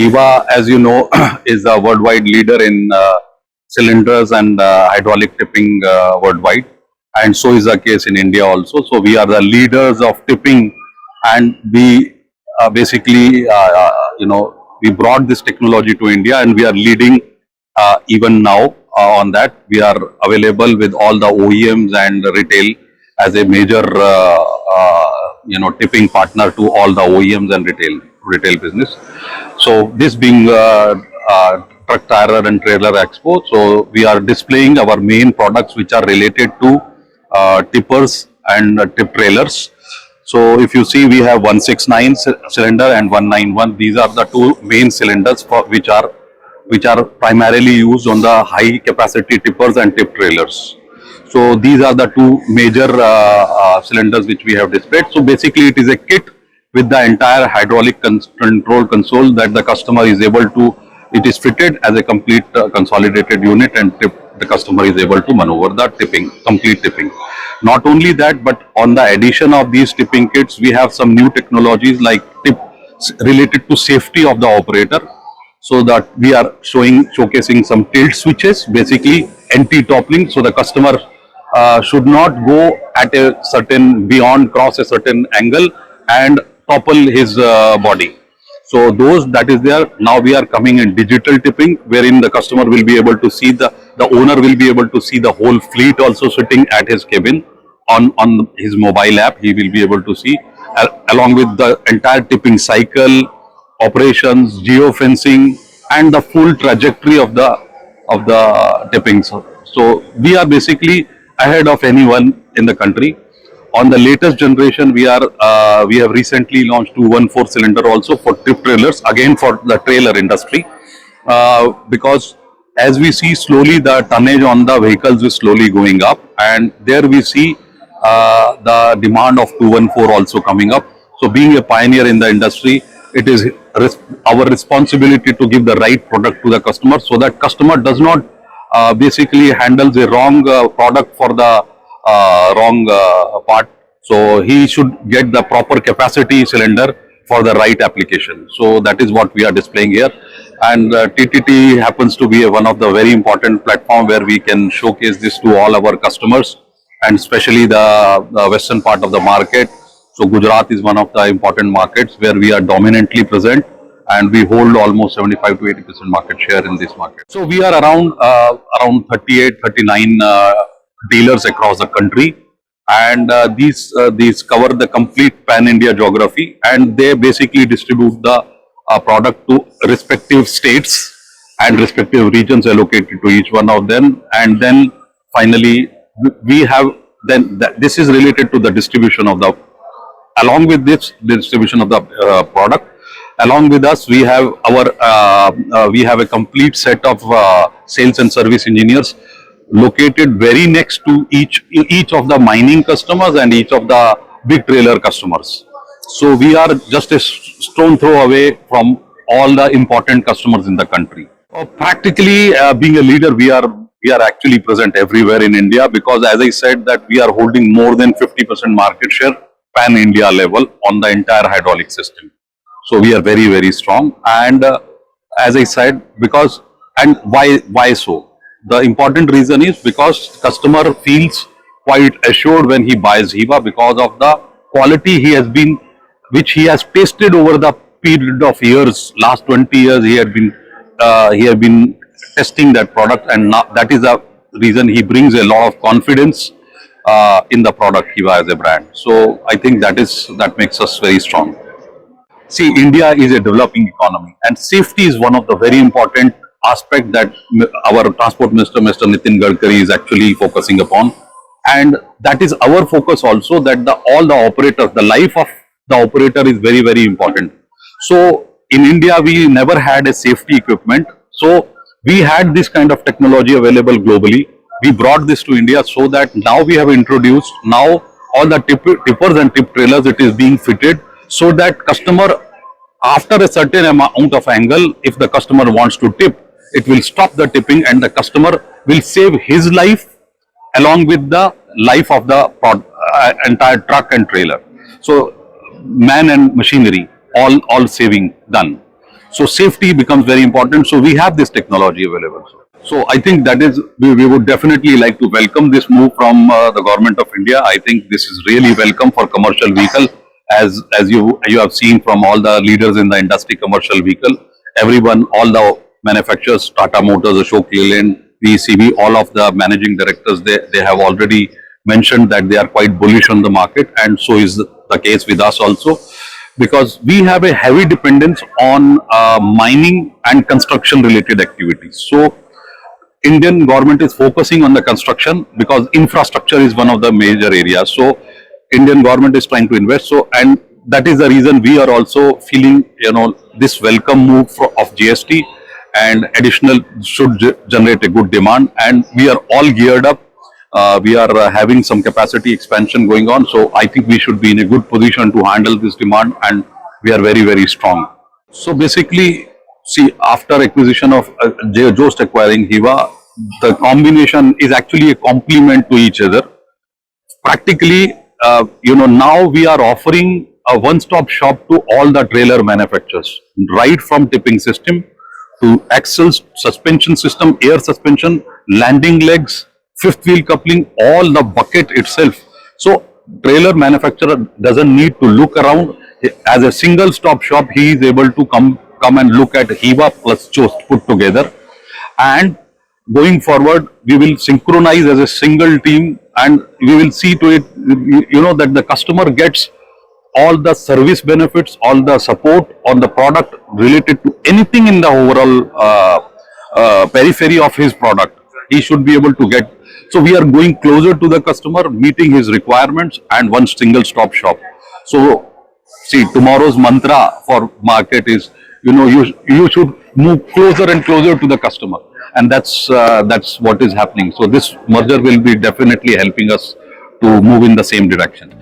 Hiva, as you know, is a worldwide leader in cylinders and hydraulic tipping worldwide, and so is the case in India also. So we are the leaders of tipping, and we basically, we brought this technology to India, and we are leading even now on that. We are available with all the OEMs and retail as a major, tipping partner to all the OEMs and retail business. So this being Truck Tire and Trailer Expo, so we are displaying our main products which are related to tippers and tip trailers. So if you see, we have 169 cylinder and 191. These are the two main cylinders for which are primarily used on the high capacity tippers and tip trailers. So these are the two major cylinders which we have displayed. So basically it is a kit with the entire hydraulic control console that the customer is able to, it is fitted as a complete consolidated unit, and the customer is able to maneuver the complete tipping. Not only that, but on the addition of these tipping kits, we have some new technologies like related to safety of the operator. So that we are showcasing some tilt switches, basically anti-toppling. So the customer should not go at a certain, cross a certain angle and topple his body. So that is there. Now we are coming in digital tipping, wherein the customer will be able to see the owner will be able to see the whole fleet also sitting at his cabin on his mobile app. He will be able to see along with the entire tipping cycle, operations, geofencing, and the full trajectory of the tipping. So we are basically ahead of anyone in the country. On the latest generation, we have recently launched 214 cylinder also for tip trailers, again for the trailer industry, because as we see slowly the tonnage on the vehicles is slowly going up, and there we see the demand of 214 also coming up. So being a pioneer in the industry, it is our responsibility to give the right product to the customer, so that customer does not basically handles a wrong product for the wrong part. So he should get the proper capacity cylinder for the right application. So that is what we are displaying here. And TTT happens to be one of the very important platform where we can showcase this to all our customers, and especially the western part of the market. So Gujarat is one of the important markets where we are dominantly present, and we hold almost 75 to 80% market share in this market. So we are around 38, 39 dealers across the country, and these cover the complete pan-India geography, and they basically distribute the product to respective states and respective regions allocated to each one of them. And then finally we have this is related to the distribution of the, along with this distribution of the product. Along with us, we have we have a complete set of sales and service engineers located very next to each of the mining customers and each of the big trailer customers. So we are just a stone throw away from all the important customers in the country. Practically, being a leader, we are actually present everywhere in India, because as I said that we are holding more than 50% market share pan India level on the entire hydraulic system. So we are very, very strong. And as I said, because, and why so? The important reason is because customer feels quite assured when he buys Hiva, because of the quality which he has tasted over the period of years. Last 20 years he had been testing that product, and now that is the reason he brings a lot of confidence in the product Hiva as a brand. So I think that makes us very strong. See, India is a developing economy, and safety is one of the very important aspect that our Transport Minister, Mr. Nitin Gadkari, is actually focusing upon. And that is our focus also, that all the operators, the life of the operator is very, very important. So in India, we never had a safety equipment. So we had this kind of technology available globally. We brought this to India, so that now we have introduced, now all the tippers and tip trailers, it is being fitted, so that customer, after a certain amount of angle, if the customer wants to tip, it will stop the tipping, and the customer will save his life along with the life of the entire truck and trailer. So man and machinery, all saving done. So safety becomes very important. So we have this technology available. So I think that is, we would definitely like to welcome this move from the government of India. I think this is really welcome for commercial vehicle. As you have seen from all the leaders in the industry, commercial vehicle, everyone, all the manufacturers, Tata Motors, Ashok Leyland, VECV, all of the managing directors, they have already mentioned that they are quite bullish on the market, and so is the case with us also, because we have a heavy dependence on mining and construction related activities. So Indian government is focusing on the construction because infrastructure is one of the major areas. So Indian government is trying to invest. So, and that is the reason we are also feeling, this welcome move of GST, and additional should generate a good demand. And we are all geared up. We are having some capacity expansion going on. So I think we should be in a good position to handle this demand, and we are very, very strong. So basically, see, after acquisition of Jost acquiring Hiva, the combination is actually a complement to each other. Practically, now we are offering a one-stop shop to all the trailer manufacturers, right from tipping system to axles, suspension system, air suspension, landing legs, fifth wheel coupling, all the bucket itself. So trailer manufacturer doesn't need to look around. As a single stop shop, he is able to come and look at Hiva plus Jost put together. And going forward, we will synchronize as a single team, and we will see to it, that the customer gets all the service benefits, all the support on the product related to anything in the overall periphery of his product. He should be able to get. So we are going closer to the customer, meeting his requirements, and one single stop shop. So see, tomorrow's mantra for market is, you should move closer and closer to the customer, and that's what is happening. So this merger will be definitely helping us to move in the same direction.